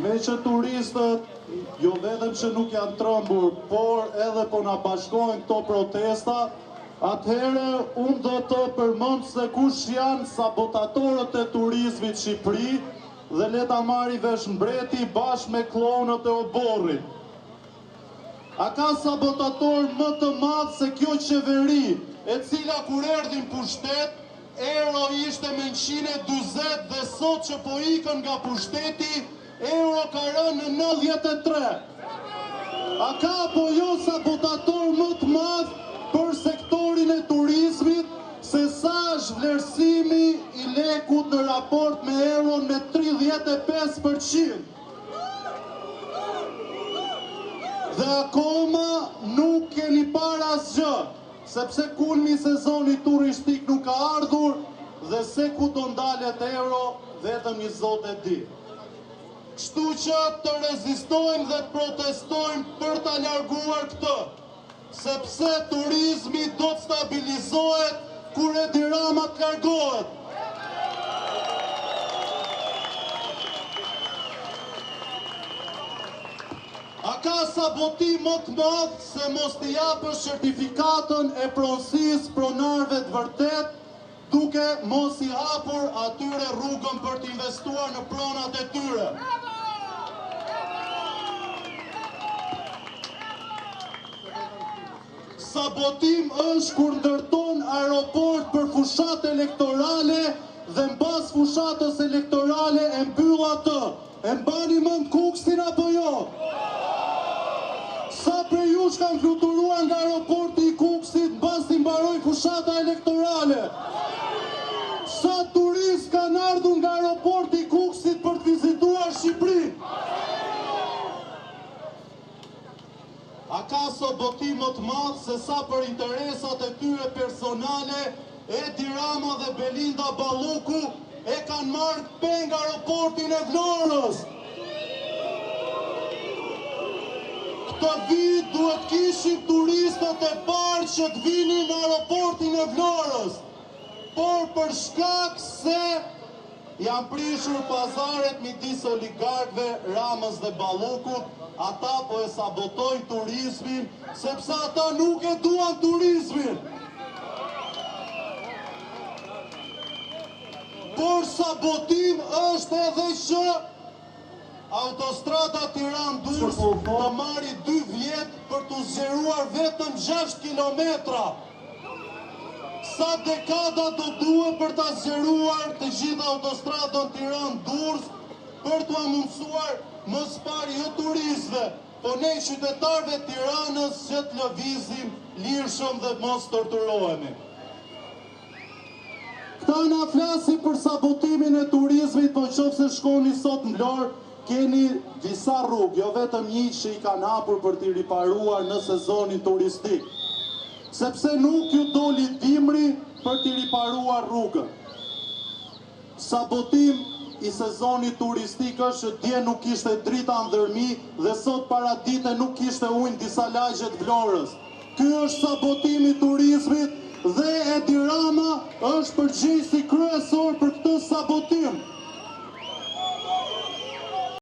Me që turistët, jo vetëm që nuk janë trëmbur, por edhe po na bashkojnë këto protesta, atëhere unë do të përmend se kush janë sabotatorët e turizmit Shqipëri dhe le ta marri vesh mbreti bashkë me klonët e oborrit. A ka sabotator më të madh se kjo qeveri, e cila kur erdhi në pushtet, euro ishte me 140 dhe sot që po ikën nga pushteti, euro ka rënë në 93. A ka apo jo sabotator më të madh për sektorin e turizmit se sa është vlerësimi i lekut në raport me euron me 35%? Dhe akoma nuk keni para asgjë, sepse kulmi i sezonit turistik nuk ka ardhur dhe se ku do ndalet euro vetëm një zot e di. Kështu që të rezistojmë dhe të protestojmë për ta larguar këtë, sepse turizmi do të stabilizohet kur Edi Rama të largohet. A ka sabotim më të madh se mos t'i japësh certifikatën e pronësisë pronarëve të vërtet, duke mos i hapur atyre rrugën për t'investuar në pronat e tyre? Sabotim është kur ndërton aeroport për fushat elektorale dhe mbas fushatës elektorale e mbyll atë. E mbani mend Kuksin apo jo? Sa prej jush kanë fluturuar nga aeroporti i Kuksit mbas i mbaroi fushata elektorale? Sa turistë kanë ardhur nga aeroporti i Kuksit për të vizituar Shqipërinë? A ka sabotim më të madh se sa për interesat e tyre personale, Edi Rama dhe Belinda Balluku e kanë marrë peng aeroportin e Vlorës? Këtë vit duhet kishim turistët e parë që të vinin në aeroportin e Vlorës, por për shkak se janë prishur pazaret midis oligarkëve Ramës dhe Ballukut, ata po e sabotojnë turizmin, sepse ata nuk e duan turizmin. Por sabotim është edhe që autostrada Tiranë-Durrës të marri 2 vjet për të zgjeruar vetëm 6 kilometra. Sa dekada do duhet për të zgjeruar të gjithë autostradën Tiranë-Durrës për të mundësuar mos pari jo turistëve, po ne qytetarëve të Tiranës që të lëvizim lirshëm dhe mos torturohemi. Këta na flasin për sabotimin e turizmit, po nëse shkoni sot në Vlorë, keni disa rrugë, jo vetëm një që i kanë hapur për t'i riparuar në sezonin turistik. Sepse nuk ju doli dimri për t'i riparuar rrugën. Sabotim i sezonit turistik është që dje nuk kishte drita ndërmi dhe sot para dite nuk kishte ujë në disa lagje të Vlorës. Ky është sabotimi i turizmit dhe Edi Rama është përgjegjësi kryesor për këtë sabotim.